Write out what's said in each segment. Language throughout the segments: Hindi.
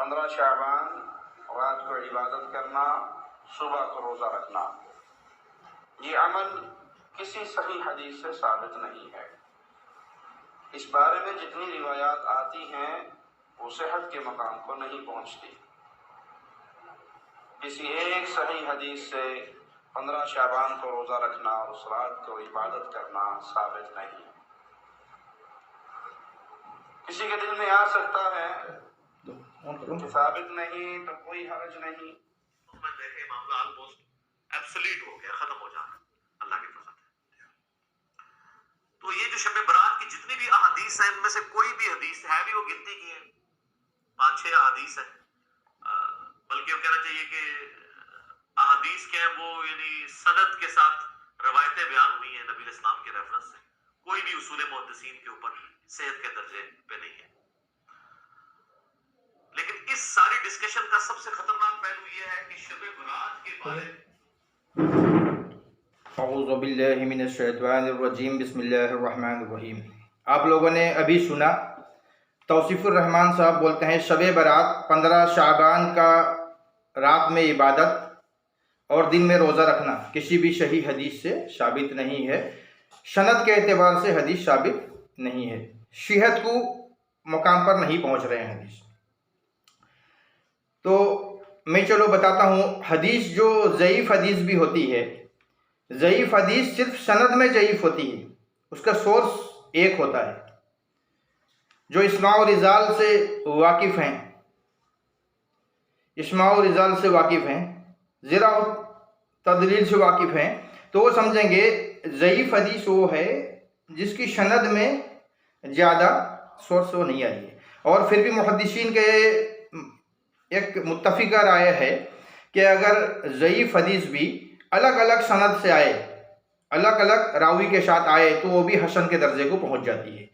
15 शाबान रात को इबादत करना, सुबह को रोज़ा रखना, ये अमल किसी सही हदीस से साबित नहीं है। इस बारे में जितनी रिवायात आती हैं वो सेहत के मकाम को नहीं पहुँचती। किसी एक सही हदीस से 15 शाबान को रोज़ा रखना और उस रात को इबादत करना साबित नहीं। किसी के दिल में आ सकता है कि साबित नहीं तो कोई हर्ज नहीं। देखे मामला ऑलमोस्ट एब्सोल्यूट हो गया, खत्म हो जाना अल्लाह की फजल है। तो ये जो शब बरात की जितनी भी अहादीस हैं इनमें से कोई भी हदीस है भी वो गिनती की है 5-6 अहादीस है, बल्कि वो कहना चाहिए कि अहादीस के हैं वो यानी सनद के साथ रवायतें बयान हुई हैं नबी इस्लाम के रेफरेंस से, कोई भी उसूल मुहद्दिसीन के ऊपर सेहत के दर्जे पे नहीं है। लेकिन इस सारी डिस्कशन का सबसे खतरनाक पहलू यह है कि शब बरात के बारे औज़ु बिल्लाहि मिनश शैतानिर रजीम, बिस्मिल्लाहिर रहमानिर रहीम। आप लोगों ने अभी सुना तौसीफुर रहमान साहब बोलते हैं शब बरात 15 शाबान का रात में इबादत और दिन में रोज़ा रखना किसी भी सही हदीस से साबित नहीं है। सनद के एतबार से हदीस साबित नहीं है, सेहत को मकाम पर नहीं पहुंच रहे हैं हदीस। तो मैं चलो बताता हूँ, हदीस जो ज़ईफ़ हदीस भी होती है, ज़ईफ़ हदीस सिर्फ सनद में ज़ईफ़ होती है, उसका सोर्स एक होता है। जो इस्मा और रिजाल से वाकिफ़ हैं, इस्मा और रिजाल से वाकिफ़ हैं, ज़रा तदलील से वाकिफ़ हैं, तो वो समझेंगे ज़ईफ़ हदीस वो है जिसकी सनद में ज़्यादा सोर्स वो नहीं आई है। और फिर भी मुहद्दिसीन के एक मुत्तफ़िक़ा राय है कि अगर ज़ईफ़ हदीस भी अलग अलग सनद से आए, अलग अलग रावी के साथ आए, तो वो भी हसन के दर्जे को पहुंच जाती है।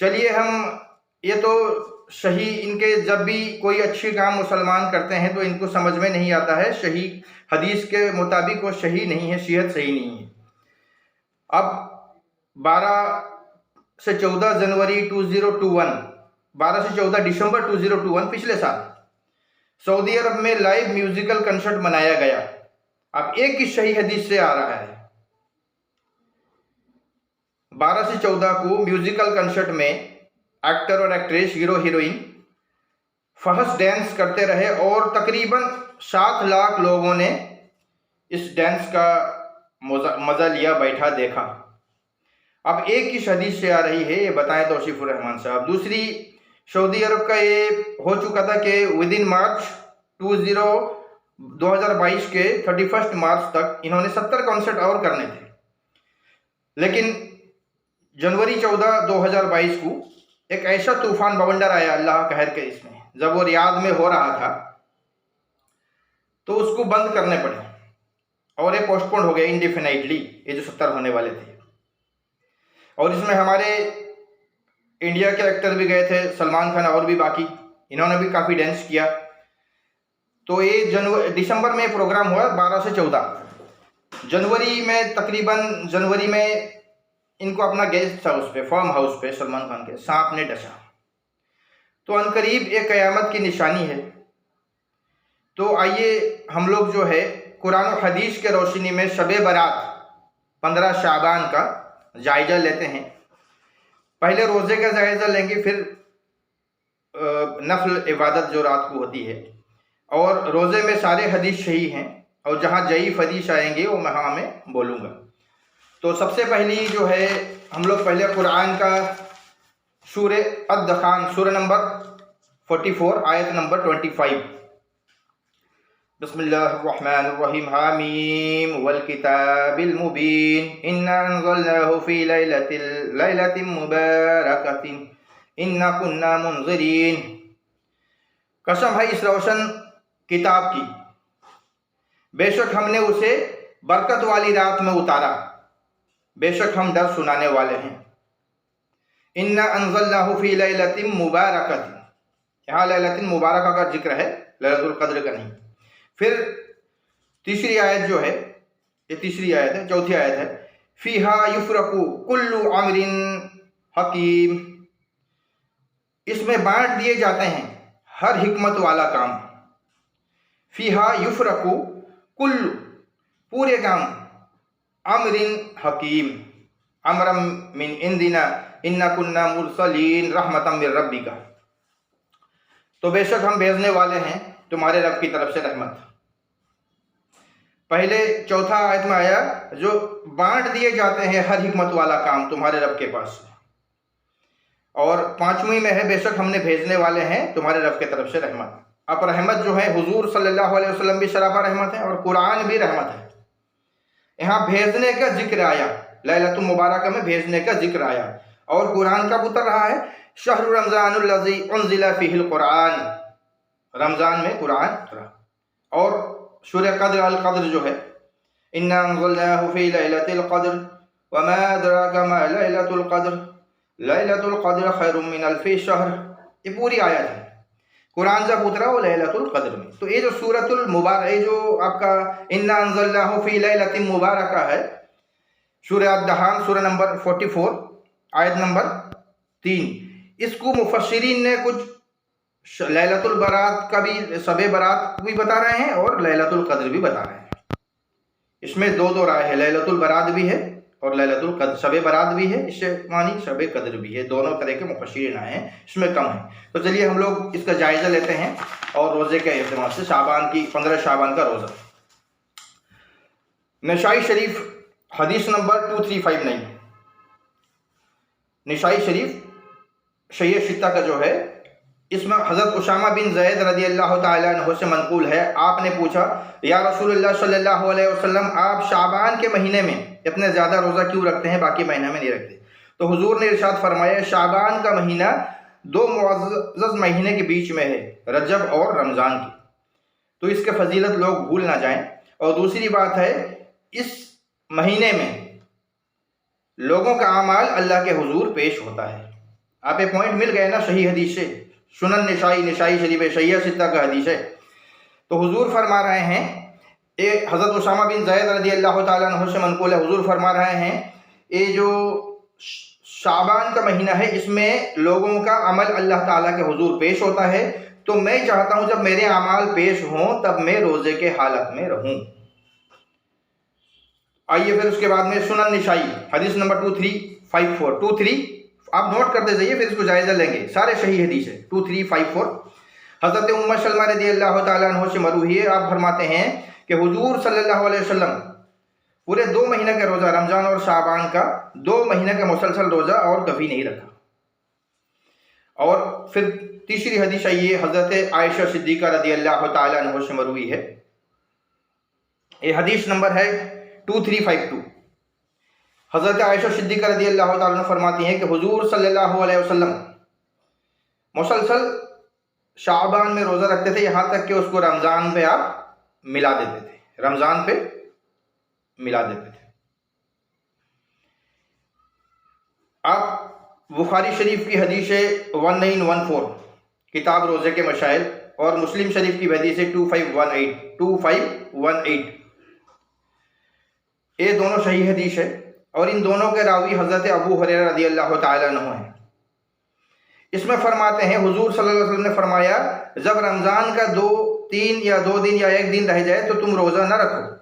चलिए हम ये तो सही, इनके जब भी कोई अच्छी काम मुसलमान करते हैं तो इनको समझ में नहीं आता है, सही हदीस के मुताबिक वो सही नहीं है, सेहत सही नहीं है। अब 12 से 14 जनवरी 2021, 12 से 14 दिसंबर 2021 पिछले साल सऊदी अरब में लाइव म्यूजिकल कंसर्ट मनाया गया। अब एक ही सही हदीस से आ रहा है 12 से 14 को म्यूजिकल कंसर्ट में एक्टर और एक्ट्रेस, हीरो हीरोइन फहश डांस करते रहे और तकरीबन 7 लाख लोगों ने इस डांस का मज़ा लिया, बैठा देखा। अब एक ही हदीस से आ रही है, ये बताएं तौसीफुर रहमान साहब। दूसरी, सऊदी अरब का ये हो चुका था कि विद इन मार्च 2022 के 31 मार्च तक इन्होंने 70 कॉन्सर्ट और करने थे, लेकिन जनवरी 14, 2022 को एक ऐसा तूफान बवंडर आया अल्लाह कहर के इसमें, जब वो रियाद में हो रहा था तो उसको बंद करने पड़े और ये पोस्टपोन हो गए इंडेफिनाइटली, ये जो 70 होने वाले थे। और इसमें हमारे इंडिया के एक्टर भी गए थे, सलमान खान और भी बाकी, इन्होंने भी काफ़ी डांस किया। तो ये दिसंबर में प्रोग्राम हुआ 12 से 14। जनवरी में तकरीबन जनवरी में इनको अपना गेस्ट था उस पे, फार्म हाउस पे, सलमान खान के सांप ने डसा। तो अनकरीब एक क़यामत की निशानी है। तो आइए हम लोग जो है कुरान और हदीस के रोशनी में शब बरात 15 शाबान का जायज़ा लेते हैं। पहले रोज़े का जायज़ा लेंगे, फिर नफल इबादत जो रात को होती है, और रोज़े में सारे हदीस सही हैं और जहाँ ज़ईफ़ हदीस आएंगे वो मैं बोलूँगा। तो सबसे पहली जो है हम लोग पहले कुरान का सूरे अद-दखान, सूरा नंबर 44 आयत नंबर 25। बिस्मिल्लाहिर्रहमानिर्रहीम। हामीम वल किताबिल मुबीन इन्ना अंज़लनाहु फ़ी लैलतिन मुबारकतिन इन्ना कुन्ना मुनज़िरीन। कसम है इस रोशन किताब की, बेशक हमने उसे बरकत वाली रात में उतारा, बेशक हम डर सुनाने वाले हैं। इन्ना अंज़लनाहु फ़ी लैलतिन मुबारकतिन, यहाँ लैलतिन मुबारका का जिक्र है, लैलतुल क़द्र का नहीं। फिर तीसरी आयत जो है, ये तीसरी आयत है, चौथी आयत है, फ़ीहा युफ़रकु कुल्लु अम्रिन हकीम, इसमें बांट दिए जाते हैं हर हिकमत वाला काम, फ़ीहा युफ़रकु कुल्लु, पूरे काम, अमरिन हकीम, अमरम मिन इंदिना इन्ना कुन्ना मुरसलीन रहमतम मिर रब्बिका। तो बेशक हम भेजने वाले हैं तुम्हारे रब की तरफ से रहमत। पहले चौथा आयत में आया जो बांट दिए जाते हैं हर हिकमत वाला काम तुम्हारे रब के पास से, और पांचवीं में है बेशक हमने भेजने वाले हैं तुम्हारे रब के तरफ से रहमत। अब रहमत जो है हुजूर सल्लल्लाहु अलैहि वसल्लम भी शराफा रहमत है और कुरान भी रहमत है। यहाँ भेजने का जिक्र आया, लैलतुल मुबारक में भेजने का जिक्र आया, और कुरान कब उतर रहा है? शहरु रमज़ानुल्लज़ी उन्ज़िला फ़ीहिल कुरान, रमज़ान में कुरान उतरा। और सूरह क़द्र अल क़द्र जो है, इन्ना अंज़लनाहु फ़ी लैलतिल क़द्र वमा अदराका मा लैलतुल क़द्र लैलतुल क़द्र खैरुम मिन अल्फ़ि शहर, ये पूरी आयत है। कुरान जब उतरा वो लैलतुल क़द्र में। तो ये जो सूरतुल मुबारक, ये जो आपका इन्ना अंज़लनाहु फ़ी लैलतिन मुबारका है, सूरह अद-दहान सूरह नंबर 44 आयत नंबर 3, इसको मुफस्सिरीन ने कुछ लैलतुल बरात का भी, शबे बरात भी बता रहे हैं और लैलतुल क़द्र भी बता रहे हैं। इसमें दो राय है, लैलतुल बरात भी है और लैलतुल क़द्र, शबे बरात भी है, इससे मानी शबे क़द्र भी है, दोनों तरह के मुफस्सिरीन आए हैं, इसमें कम है। तो चलिए हम लोग इसका जायज़ा लेते हैं और रोज़े के एहतमाम से शाबान की 15 शाबान का रोज़ा। नसाई शरीफ हदीस नंबर 2359, नसाई शरीफ शहीह सित्ता का जो है, इसमें हज़रत उसामा बिन ज़ैद रज़ी अल्लाह ताला अन्हु से मनक़ूल है, आपने पूछा या रसूलुल्लाह सल्लल्लाहु अलैहि वसल्लम, आप शाबान के महीने में इतने ज़्यादा रोज़ा क्यों रखते हैं, बाकी महीना में नहीं रखते? तो हुजूर ने इरशाद फरमाया, शाबान का महीना दो मुअज़्ज़ज़ महीने के बीच में है, रजब और रमज़ान की, तो इसके फजीलत लोग भूल ना जाएं। और दूसरी बात है, इस महीने में लोगों का अमाल अल्लाह के हुजूर पेश होता है। आप ये पॉइंट मिल गए ना सही हदीस से, सुनन नसाई शरीफ शहीह सित्ता का हदीस है। तो हुजूर फरमा रहे हैं, ये हज़रत उसामा बिन ज़ैद रज़ी अल्लाह ताला अन्हु से मनक़ूल है, हुजूर फरमा रहे हैं, ये जो शाबान का महीना है इसमें लोगों का अमल अल्लाह ताला के हुजूर पेश होता है, तो मैं चाहता हूँ जब मेरे अमाल पेश हों तब मैं रोज़े के हालत में रहूँ। आइए फिर उसके बाद में सुनन नसाई हदीस नंबर 2354 आप नोट करते जाइए, फिर इसको जायज़ा लेंगे, सारे सही हदीस है। 2354 हज़रत उम्म सलमा रज़ियल्लाहु ताला अन्हा से मरवी है, आप फरमाते हैं कि हुजूर सल्लल्लाहु अलैहि वसल्लम पूरे 2 महीने का रोज़ा, रमज़ान और शाबान का 2 महीने का मुसलसल रोज़ा और कभी नहीं रखा। और फिर तीसरी हदीस आई है, हज़रत आयशा सिद्दीक़ा रज़ियल्लाहु ताला अन्हा से मरवी है, ये हदीस नंबर है 2352। हज़रत आयशा सिद्दीक़ा रज़ियल्लाहु ताला अन्हा फरमाती हैं कि हुजूर सल्लल्लाहु अलैहि वसल्लम मुसलसल शाबान में रोज़ा रखते थे, यहाँ तक कि उसको रमज़ान पे आप मिला देते थे, रमज़ान पे मिला देते थे। आप बुखारी शरीफ की हदीस है 1914 किताब रोज़े के मशाइल, और मुस्लिम शरीफ की हदीस है 2518 ये दोनों सही हदीस है, और इन दोनों के रावी हज़रत अबू हुरैरा रज़ियल्लाहु ताला अन्हु हैं। इसमें फरमाते हैं हुजूर सल्लल्लाहु अलैहि वसल्लम ने फरमाया, जब रमज़ान का 2-3 या 2 दिन या 1 दिन रह जाए तो तुम रोज़ा ना रखो।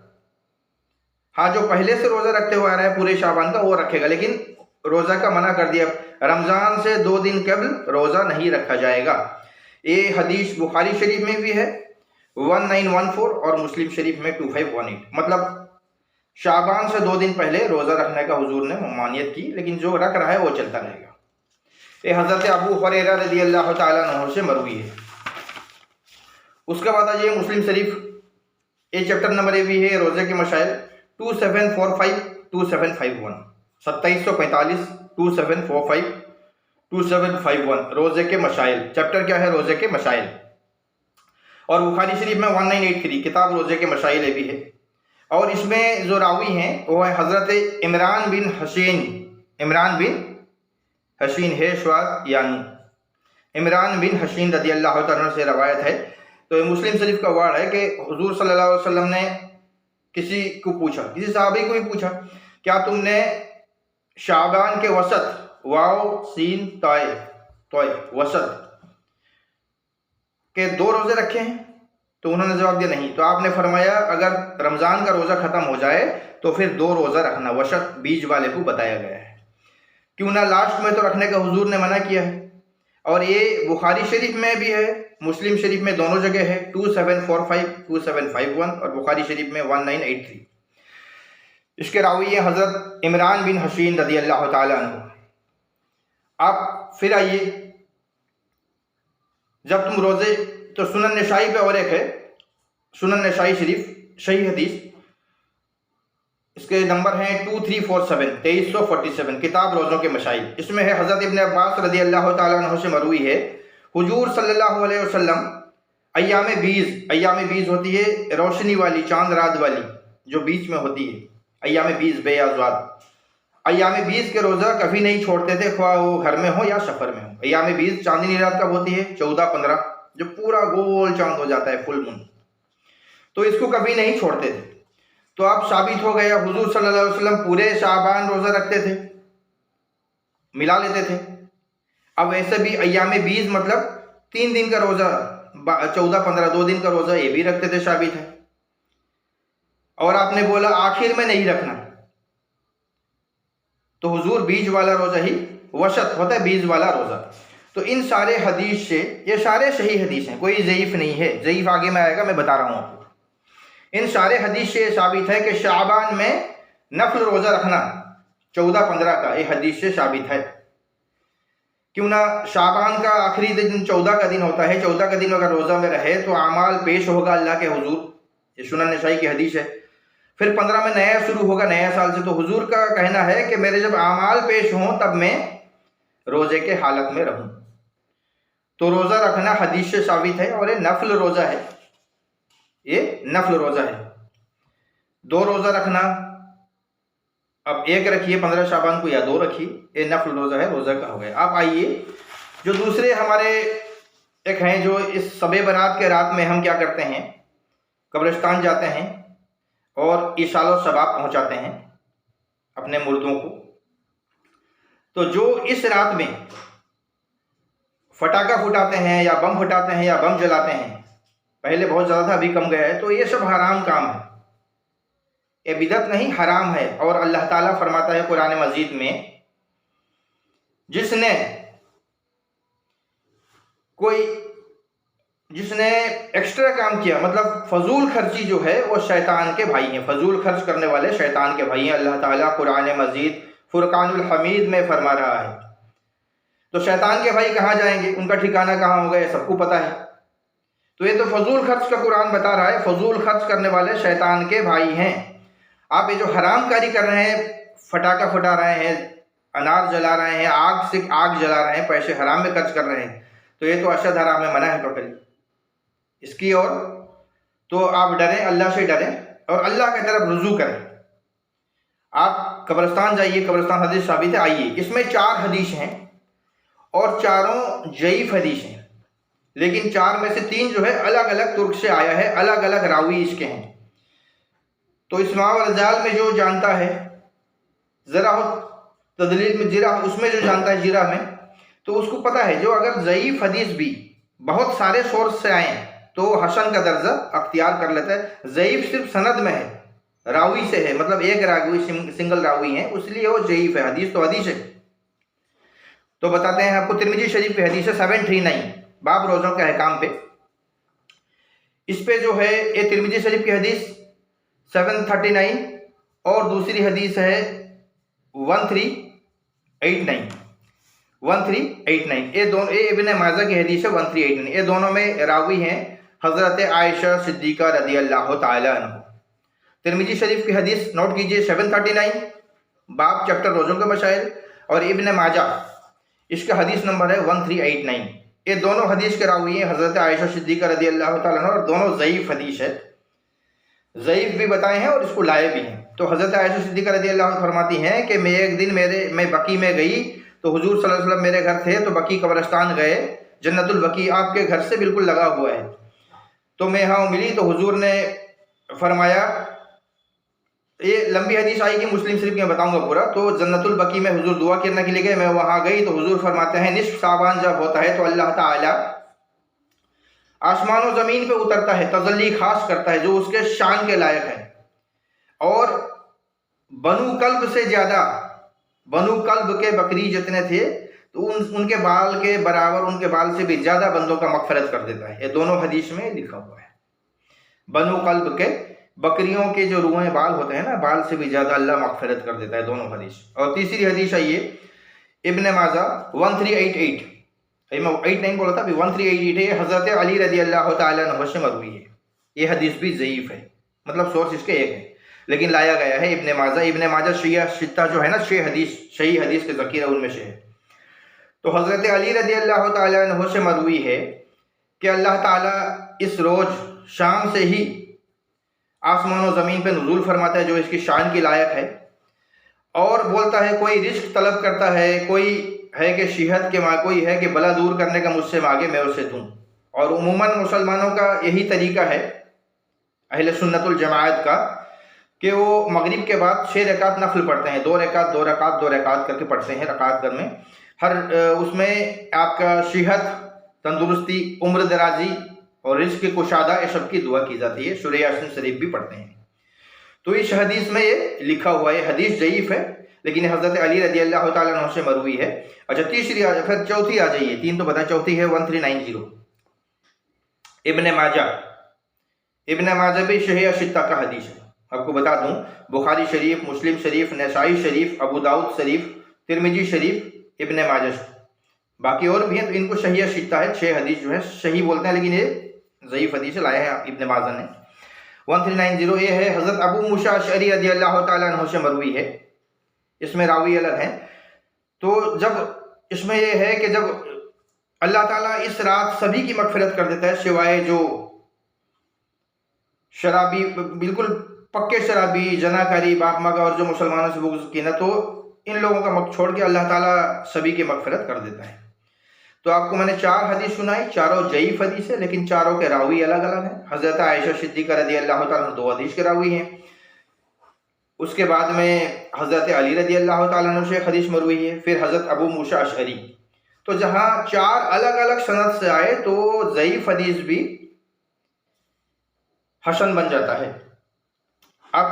हाँ, जो पहले से रोज़ा रखते हुए आ रहा है पूरे शाबान का वो रखेगा, लेकिन रोज़ा का मना कर दिया, रमज़ान से 2 दिन कबल रोज़ा नहीं रखा जाएगा। ये हदीस बुखारी शरीफ में भी है 1914 और मुस्लिम शरीफ में 2518, मतलब शाबान से 2 दिन पहले रोज़ा रखने का हुजूर ने ममानियत की, लेकिन जो रख रहा है वो चलता रहेगा। ये हज़रत अबू हुरैरा रज़ियल्लाहु ताला अन्हु से मरवी है। उसके बाद आ जाइए मुस्लिम शरीफ, ये चैप्टर नंबर ये भी है रोज़े के मशाइल 2745-2751 2745 2745 2751 रोज़े के मशाइल, चैप्टर क्या है? रोज़े के मशाइल। और बुखारी शरीफ में 1983 किताब रोज़े के मशाइल भी है, और इसमें जो रावी हैं वो है हज़रत इमरान बिन हसीन है स्वाद, यानी इमरान बिन हसीन रज़ियल्लाहु ताला से रवायत है। तो ये मुस्लिम शरीफ का वर्ड है कि हुजूर सल्लल्लाहु अलैहि वसल्लम ने किसी को पूछा, किसी सहाबी को भी पूछा, क्या तुमने शाबान के वसत, वाव सीन ताय वसत, कि 2 रोज़े रखे हैं? तो उन्होंने जवाब दिया नहीं। तो आपने फरमाया अगर रमज़ान का रोज़ा ख़त्म हो जाए तो फिर 2 रोज़ा रखना, वशत बीच वाले को बताया गया है। क्यों ना लास्ट में तो रखने का हुजूर ने मना किया है। और ये बुखारी शरीफ में भी है, मुस्लिम शरीफ में, दोनों जगह है, 2745 2751 और बुखारी शरीफ में 1983। इसके रावी है हज़रत इमरान बिन हसीन रज़ी अल्लाह ताला अन्हु। आप फिर आइए, जब तुम रोज़े, तो सुनन नसाई पे और एक है, सुनन नसाई शरीफ सही हदीस, इसके नंबर हैं 2347 2347, किताब रोज़ों के मशाइल। इसमें है हज़रत इब्न अब्बास रज़ी अल्लाह ताला अन्हु से मरवी है, हुजूर सल्लल्लाहु अलैहि वसल्लम अय्याम बीज होती है रोशनी वाली, चांद रात वाली जो बीच में होती है, अय्याम बीज बेआज़ाद, अय्याम बीज के रोज़ा कभी नहीं छोड़ते थे, ख्वाह वो घर में हो या सफ़र में हो। अय्याम बीज चांदनी रात कब होती है? 14-15, जो पूरा गोल चांद हो जाता है, फुल मून, तो इसको कभी नहीं छोड़ते थे। तो अब साबित हो गया हुजूर सल्लल्लाहु अलैहि वसल्लम पूरे शाबान रोज़ा रखते थे, मिला लेते थे। अब वैसे भी अय्याम बीज मतलब 3 दिन का रोज़ा, 14-15 2 दिन का रोज़ा, ये भी रखते थे, साबित है। और आपने बोला आखिर में नहीं रखना, तो हुजूर बीज वाला रोज़ा ही वशत होता है, बीज वाला रोज़ा। तो इन सारे हदीस से, ये सारे सही हदीस हैं, कोई ज़ईफ़ नहीं है, ज़ईफ़ आगे में आएगा, मैं बता रहा हूँ आपको। इन सारे हदीस से साबित है कि शाबान में नफल रोज़ा रखना 14-15 का, ये हदीस से साबित है। क्यों ना शाबान का आखिरी दिन 14 का दिन होता है, 14 का दिन अगर रोज़ा में रहे तो आमाल पेश होगा अल्लाह के हुजूर, ये सुनन नसाई की हदीस है। फिर 15 में नया शुरू होगा, नया साल से। तो हुजूर का कहना है कि मेरे जब आमाल पेश हों तब मैं रोज़े के हालत में रहूं। तो रोज़ा रखना हदीस से साबित है, और ये नफल रोज़ा है, ये नफल रोज़ा है। 2 रोज़ा रखना, अब 1 रखिए 15 शाबान को या 2 रखिए, ये नफल रोज़ा है, रोज़ा का हो गया। आप आइए, जो दूसरे हमारे एक हैं, जो इस शब बारात के रात में हम क्या करते हैं, कब्रिस्तान जाते हैं और इशालो सबाब पहुँचाते हैं अपने मुर्दों को। तो जो इस रात में फटाका फुटाते हैं या बम फुटाते हैं या बम जलाते हैं, पहले बहुत ज़्यादा था, अभी कम गया है, तो ये सब हराम काम है, ये बिदअत नहीं, हराम है। और अल्लाह ताला फरमाता है कुरान मजीद में, जिसने एक्स्ट्रा काम किया, मतलब फजूल खर्ची जो है, वो शैतान के भाई हैं, फजूल खर्च करने वाले शैतान के भाई हैं। अल्लाह ताला कुरान मजीद फुरकानुल हमीद में फरमा रहा है। तो शैतान के भाई कहाँ जाएंगे, उनका ठिकाना कहाँ होगा, ये सबको पता है। तो ये तो फजूल खर्च का कुरान बता रहा है, फजूल खर्च करने वाले शैतान के भाई हैं। आप ये जो हराम कारी कर रहे हैं, फटाका फुटा रहे हैं, अनार जला रहे हैं, आग से आग जला रहे हैं, पैसे हराम में खर्च कर रहे हैं, तो ये तो अशद हराम में मना है टोटली इसकी। और तो आप डरें, अल्लाह से डरें और अल्लाह की तरफ रुजू करें। आप कब्रिस्तान जाइए, कब्रिस्तान हदीस साबित है, आइए। इसमें 4 हदीस हैं और चारों ज़ईफ़ हदीस हैं, लेकिन 4 में से 3 जो है अलग अलग तुर्क से आया है, अलग अलग रावी इसके हैं। तो इस्माउ रजाल में जो जानता है, ज़रा तदलील में जिरा, उसमें जो जानता है जिरा में, तो उसको पता है, जो अगर ज़ईफ़ हदीस भी बहुत सारे सोर्स से आए तो हसन का दर्जा अख्तियार कर लेता है। ज़ईफ़ सिर्फ सनद में है, रावी से है, मतलब एक रावी, सिंगल रावी है, इसलिए वो ज़ईफ़ है। हदीस तो हदीस है। तो बताते हैं आपको, तिरमिज़ी शरीफ की हदीस है 739, बाब रोज़ों के अहकाम पे। इस पे जो है, ये तिरमिज़ी शरीफ की हदीस 739 और दूसरी हदीस है 1389। ये दोनों, ये इब्न माजा की हदीस है 1389। ये दोनों में रावी हैं हज़रत आयशा सिद्दीक़ा रज़ी अल्लाह ताला अन्हा। तिरमिज़ी शरीफ की हदीस नोट कीजिए 739, बाब चैप्टर रोज़ों के मशाइल, और इब्न माजा इसका हदीस नंबर है 1389। ये दोनों हदीस के रावी हैं हज़रत आयशा सिद्दीक़ा रज़ी अल्लाह ताला अन्हा, और दोनों ज़ईफ़ हदीस है, ज़ईफ़ भी बताए हैं और इसको लाए भी हैं। तो हज़रत आयशा सिद्दीक़ा रज़ी अल्लाह अन्हा फरमाती हैं कि मैं एक दिन मैं बकी में गई, तो हुजूर सल्लल्लाहु अलैहि वसल्लम मेरे घर थे, तो बकी कब्रिस्तान गए, जन्नतुल बकी आपके घर से बिल्कुल लगा हुआ है। तो मैं यहाँ मिली, तो हुजूर ने फरमाया, ये लंबी हदीस आएगी, मुस्लिम शरीफ में बताऊंगा पूरा। तो जन्नतुल बकी में हुजूर दुआ करने के लिए गए, मैं वहाँ गई, तो हुजूर फरमाते हैं, निस्फ साबान जब होता है तो अल्लाह ताला आसमान और ज़मीन पे उतरता है, तजल्ली खास करता है जो उसके शान के लायक है। और बनु कल्ब से ज़्यादा, बनु कल्ब के बकरी जितने थे तो उनके बाल के बराबर, उनके बाल से भी ज़्यादा बंदों का मगफरत कर देता है। ये दोनों हदीस में लिखा हुआ है। बनु कल्ब के बकरियों के जो रुएं बाल होते हैं ना, बाल से भी ज़्यादा अल्लाह मगफरत कर देता है, दोनों हदीस। और तीसरी हदीस है ये इब्न माजा 1388, मैं 8 नहीं बोला था अभी, 1388 है। हज़रत अली रज़ी अल्लाह तआला अन्हु से मरवी है। ये हदीस भी ज़ईफ़ है, मतलब सोर्स इसके एक है, लेकिन लाया गया है इब्न माजा। इब्न माजा शिया शित्ता जो है ना, 6 हदीस सही हदीस के ज़कीर उनमें से है। तो हज़रत अली रज़ी अल्लाह तआला अन्हु से मरवी है कि अल्लाह ताला इस रोज़ शाम से ही आसमान और ज़मीन पे नुज़ूल फरमाता है जो इसकी शान की लायक है, और बोलता है कोई रिस्क तलब करता है, कोई है कि शिहत के माँ, कोई है कि बला दूर करने का मुझसे मांगे, मैं उसे दूँ। और उमूमन मुसलमानों का यही तरीका है अहले सुन्नतुल जमाअत का कि वो मगरिब के बाद 6 रकात नफल पढ़ते हैं, 2 रकात 2 रकात 2 रकात करके पढ़ते हैं रकात कर में। हर उसमें आपका सेहत, तंदुरुस्ती, उम्र दराजी और रिज़्क़ की कुशादा, ये सब की दुआ की जाती है। सूरह यासीन शरीफ भी पढ़ते हैं। तो इस हदीस में ये लिखा हुआ है, हदीस ज़ईफ़ है लेकिन हज़रत अली रज़ी अल्लाह तआला अन्हु से मरवी है। अच्छा, तीसरी आ, फिर चौथी आ जाइए, 3 तो बताएं, चौथी है 1390 इब्न माजा। इब्न माजा भी शहीह शित्ता का हदीस है। आपको बता दूं, बुखारी शरीफ, मुस्लिम शरीफ, नसाई शरीफ, अबू दाऊद शरीफ, तिरमिजी शरीफ, इब्न माजा, बाकी और भी हैं, तो इनको शहीह शित्ता है। 6 हदीस जो है सही बोलते हैं, लेकिन ये ज़ईफ़ हदीस लाए हैं इब्न माजा ने। 1390 ये है हज़रत अबू मूसा अशअरी रज़ी अल्लाह तआला अन्हु से मरवी है। इसमें रावी अलग हैं। तो जब इसमें यह है कि जब अल्लाह ताला इस रात सभी की मगफिरत कर देता है सिवाय जो शराबी, बिल्कुल पक्के शराबी, जनाकारी, बाप मगा और जो मुसलमानों से बुग़्ज़ की ना, तो इन लोगों का मक छोड़ के अल्लाह ताला सभी की मगफिरत कर देता है। तो आपको मैंने 4 हदीस सुनाई, चारों ज़ईफ़ हदीस है, लेकिन चारों के रावी अलग अलग हैं। हज़रत आयशा सिद्दीक़ा रज़ी अल्लाह तआला 2 हदीस के रावी हैं। उसके बाद में हज़रत अली रज़ी अल्लाह तआला अन्हु से हदीस मरवी है। फिर हज़रत अबू मूसा अशअरी। तो जहाँ 4 अलग अलग सनद से आए तो ज़ईफ़ हदीस भी हसन बन जाता है। अब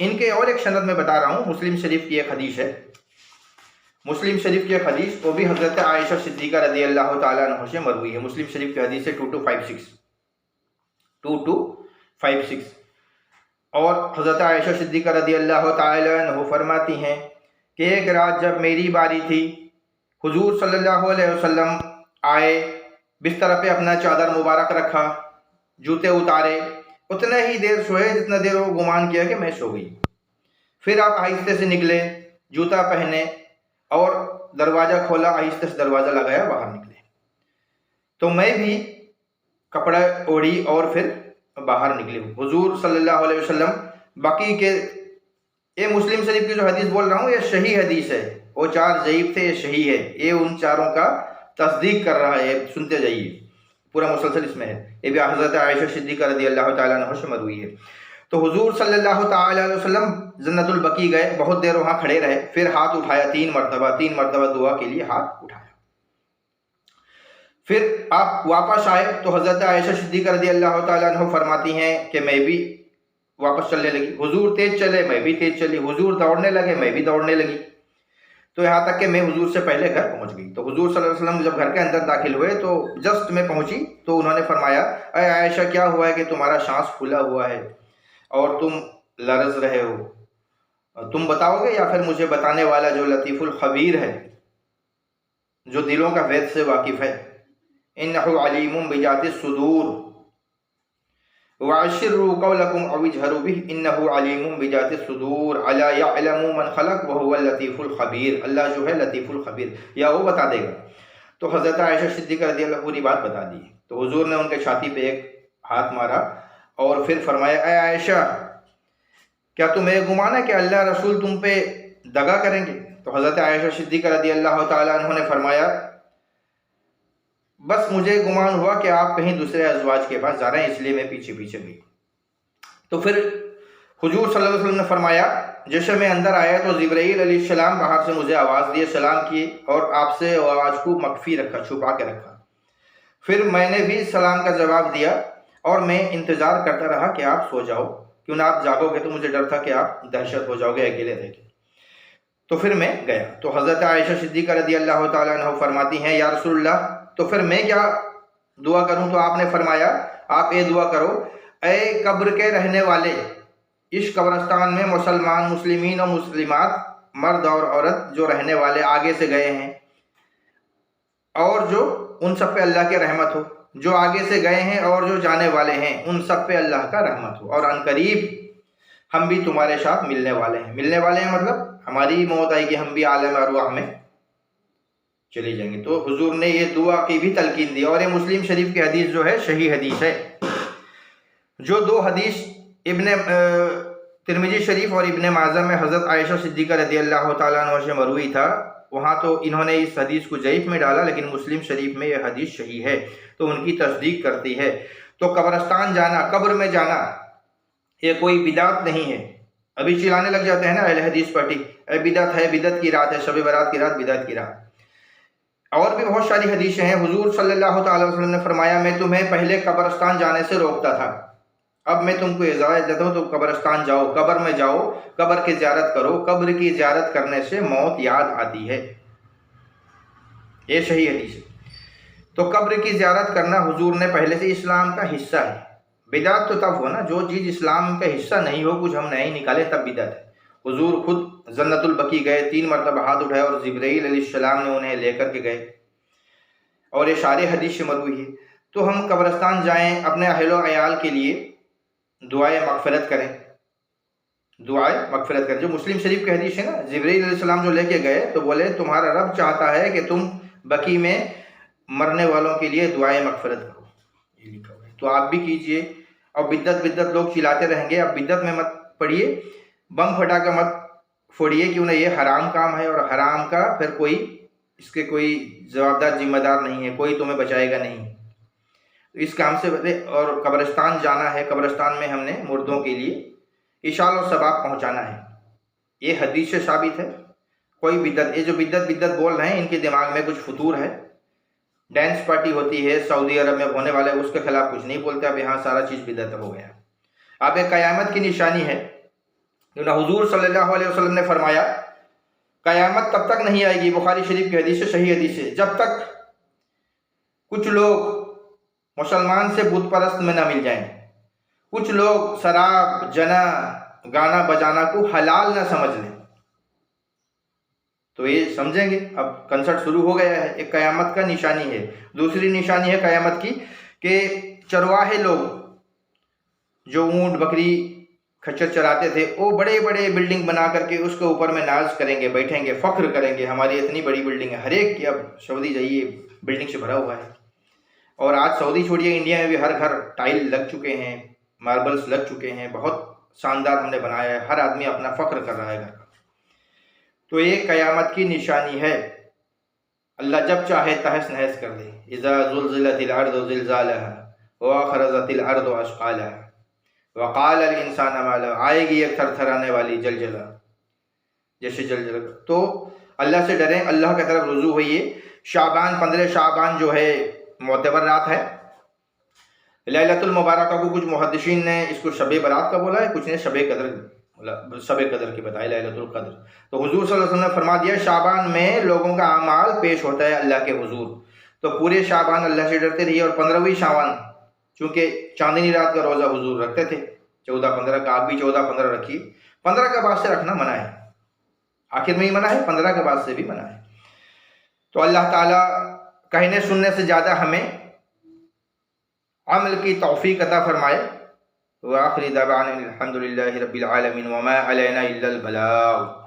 इनके और एक सनद में बता रहा हूँ, मुस्लिम शरीफ की एक हदीस है। मुस्लिम शरीफ की एक हदीस, वो भी हज़रत आयशा सिद्दीक़ा रज़ी अल्लाह तआला अन्हा से मरवी है। मुस्लिम शरीफ की हदीस है 2256। और हज़रत आयशा सिद्दीक़ा रज़ी अल्लाह तआला अन्हा फरमाती हैं कि एक रात जब मेरी बारी थी, हुजूर सल्लल्लाहु अलैहि वसल्लम आए, बिस्तर पे अपना चादर मुबारक रखा, जूते उतारे, उतने ही देर सोए जितना देर वो गुमान किया कि मैं सो गई। फिर आप आहिस्ते से निकले, जूता पहने और दरवाज़ा खोला, आहिस्ते से दरवाज़ा लगाया, बाहर निकले। तो मैं भी कपड़ा ओढ़ी और फिर बाहर निकले। हुजूर सल्लल्लाहु अलैहि वसल्लम, बाकी के ये मुस्लिम शरीफ की जो हदीस बोल रहा हूँ ये सही हदीस है, वो 4 ज़ईफ़ थे, ये सही है, ये उन चारों का तस्दीक कर रहा है। सुनते जाइए, पूरा मुसलसल इसमें है। ये भी हज़रत आयशा सिद्दीक़ा रज़ी अल्लाह तआला अन्हा से मरवी है। तो हुजूर सल्लल्लाहु तआला अलैहि वसल्लम जन्नतुल बकी गए, बहुत देर वहाँ खड़े रहे, फिर हाथ उठाया 3 मरतबा दुआ के लिए हाथ उठाया। फिर आप वापस आए तो हज़रत आयशा सिद्दीक़ा रज़ी अल्लाह तआला अन्हा फरमाती हैं कि मैं भी वापस चलने लगी। हुजूर तेज चले, मैं भी तेज चली। हुजूर दौड़ने लगे, मैं भी दौड़ने लगी। तो यहाँ तक कि मैं हुजूर से पहले घर पहुँच गई। तो हुजूर सल्लल्लाहु अलैहि वसल्लम जब घर के अंदर दाखिल हुए तो जस्ट मैं पहुँची तो उन्होंने फरमाया, अरे आयशा, क्या हुआ है कि तुम्हारा सांस फूला हुआ है और तुम लरज़ रहे हो, तुम बताओगे या फिर मुझे बताने वाला जो लतीफ़ुल खबीर है, जो दिलों का वेद से वाकिफ़ है। इन्नहु अलीमुम बिजातिस सुदूर वअश्रु कौलकुम अव इजहरू बिही इन्नहु अलीमुम बिजातिस सुदूर अला यअलमु मन खलक व हुवल लतीफुल खबीर। अल्लाह जो है लतीफुल खबीर, या वो बता देगा। तो हज़रत आयशा सिद्दीक़ा रज़ी अल्लाह पूरी बात बता दी। तो हुजूर ने उनके छाती पे एक हाथ मारा और फिर फरमाया, ऐ आयशा, क्या तुम्हें गुमान है कि अल्लाह रसूल तुम पे दगा करेंगे? तो हज़रत आयशा सिद्दीक़ा रज़ी अल्लाह तआला अन्हा ने फरमाया, बस मुझे गुमान हुआ कि आप कहीं दूसरे अज़वाज के पास जा रहे हैं, इसलिए मैं पीछे पीछे गई। तो फिर हुजूर सल्लल्लाहु अलैहि वसल्लम ने फरमाया, जैसे मैं अंदर आया तो जिब्राईल अलैहिस्सलाम बाहर से मुझे आवाज़ दिए, सलाम किए और आपसे आवाज़ को मख्फी रखा, छुपा के रखा। फिर मैंने भी सलाम का जवाब दिया और मैं इंतज़ार करता रहा कि आप सो जाओ, क्यों ना आप जागोगे तो मुझे डर था कि आप दहशत हो जाओगे अकेले रह के। तो फिर मैं गया तो हज़रत आयशा सिद्दीक़ा रज़ी अल्लाह ताला अन्हा फरमाती हैं, या रसूलल्लाह, तो फिर मैं क्या दुआ करूं? तो आपने फरमाया, आप ये दुआ करो, ए कब्र के रहने वाले, इस कब्रस्तान में मुसलमान, मुस्लिमीन और मुस्लिमात, मर्द और औरत जो रहने वाले आगे से गए हैं, और जो उन सब पे अल्लाह की रहमत हो, जो आगे से गए हैं और जो जाने वाले हैं उन सब पे अल्लाह का रहमत हो, और अनकरीब हम भी तुम्हारे साथ मिलने वाले हैं। मिलने वाले हैं मतलब हमारी मौत आएगी, हम भी आलम अरवाह में चले जाएंगे। तो हुजूर ने ये दुआ की भी तलकीन दी। और ये मुस्लिम शरीफ की हदीस जो है सही हदीस है। जो दो हदीस इब्ने तिरमिजी शरीफ और इब्ने माजा में हज़रत आयशा सिद्दीक़ा रज़ी अल्लाह ताला अन्हा से मरवी था, वहाँ तो इन्होंने इस हदीस को ज़ईफ़ में डाला, लेकिन मुस्लिम शरीफ में यह हदीस सही है, तो उनकी तस्दीक करती है। तो कब्रस्तान जाना, कब्र में जाना, ये कोई बिदात नहीं है। अभी चिल्लाने लग जाते हैं ना अहले हदीस पार्टी, बिदअत है, बिदअत की रात है, शब बारात की रात बिदअत की रात। और भी बहुत सारी हदीसें हैं। हुजूर सल्लल्लाहु अलैहि वसल्लम ने फरमाया, मैं तुम्हें पहले कब्रस्तान जाने से रोकता था, अब मैं तुमको इजाज़त देता हूँ, तो कब्रस्तान जाओ, कब्र में जाओ, कब्र की ज़ियारत करो। कब्र की ज़ियारत करने से मौत याद आती है, ये सही हदीस है। तो कब्र की ज़ियारत करना हुजूर ने पहले से इस्लाम का हिस्सा है। बिदात तो तब हो ना, जो चीज़ इस्लाम का हिस्सा नहीं हो, कुछ हम नहीं निकाले, तब बिदात है। हुजूर खुद जन्नतुल बकी गए, 3 मरतबा हाथ उठाए और जिब्राइल अलैहिस्सलाम ने उन्हें लेकर के गए, और ये सारे हदीस से मरवी है। तो हम कब्रस्तान जाएं, अपने अहलो अयाल के लिए दुआए मगफिरत करें, दुआए मगफिरत करें। जो मुस्लिम शरीफ की हदीस है ना, जिब्राइल अलैहिस्सलाम जो लेके गए तो बोले, तुम्हारा रब चाहता है कि तुम बकी में मरने वालों के लिए दुआए मगफिरत करो, ये लिखा हुआ है, तो आप भी कीजिए। और बिद्दत बिद्दत लोग चिल्लाते रहेंगे, अब बिद्दत में मत पढ़िए, बम फटाका मत फोड़िए, क्यों ना ये हराम काम है, और हराम का फिर कोई इसके कोई जवाबदार जिम्मेदार नहीं है, कोई तुम्हें बचाएगा नहीं इस काम से बचे। और कब्रस्तान जाना है, कब्रस्तान में हमने मुर्दों के लिए इशाल और सबाब पहुंचाना है, ये हदीस से साबित है। कोई बिद्दत, ये जो बिद्दत बिद्दत बोल रहे हैं, इनके दिमाग में कुछ फतूर है। डांस पार्टी होती है सऊदी अरब में होने वाले, उसके खिलाफ कुछ नहीं बोलते, अब यहाँ सारा चीज़ बिद्दत हो गया। अब एक क़यामत की निशानी है, हुजूर सल्लल्लाहु अलैहि वसल्लम ने फरमाया, क़यामत तब तक नहीं आएगी, बुखारी शरीफ की हदीस है, सही हदीस है, जब तक कुछ लोग मुसलमान से बुत परस्त में ना मिल जाएं, कुछ लोग शराब, जना, गाना बजाना को हलाल ना समझ लें। तो ये समझेंगे, अब कंसर्ट शुरू हो गया है, एक क़यामत का निशानी है। दूसरी निशानी है क़यामत की कि चरवाहे लोग जो ऊँट, बकरी, खच्चर चराते थे, वो बड़े बड़े बिल्डिंग बना करके उसके ऊपर में नाज करेंगे, बैठेंगे, फ़ख्र करेंगे, हमारी इतनी बड़ी बिल्डिंग है। हर एक की, अब सऊदी जाइए बिल्डिंग से भरा हुआ है। और आज सऊदी छोड़िए, इंडिया में भी हर घर टाइल लग चुके हैं, मार्बल्स लग चुके हैं, बहुत शानदार हमने बनाया है, हर आदमी अपना फ़ख्र कर रहा है घर का। तो ये क़यामत की निशानी है। अल्लाह जब चाहे तहस नहस कर दे। इज़ा ज़ुल्ज़िलतिल अर्ज़ु ज़िल्ज़ालहा व अख़रजतिल अर्ज़ु अश्क़ालहा व क़ालल इंसानु मा लहा, आएगी एक थरथराने वाली जलजला, जैसे जलजला। तो अल्लाह से डरें, अल्लाह की तरफ रुजू होइए। शाबान, 15 शाबान जो है मोतबर रात है, लैलतुल मुबारका को कुछ मुहद्दिसीन ने इसको शब बारात का बोला है, कुछ ने शब कदर की बताया, लैलतुल कदर। तो हुजूर सल्लल्लाहु अलैहि वसल्लम ने फरमा दिया, शाबान में लोगों का अमाल पेश होता है अल्लाह के हुजूर। तो पूरे शाबान अल्लाह से डरते रहिए। और 15वीं शाबान, चूँकि चांदनी रात का रोज़ा हुजूर रखते थे, 14-15 का, आप भी 14-15 रखिए। 15 के बाद से रखना मना है, आखिर में ही मना है, 15 के बाद से भी मना है। तो अल्लाह ताला कहने सुनने से ज़्यादा हमें अमल की तौफीक अता फरमाए। व आखिरी दअवाना अल्हम्दुलिल्लाहि रब्बिल आलमीन व मा अलैना इल्लल बलाग।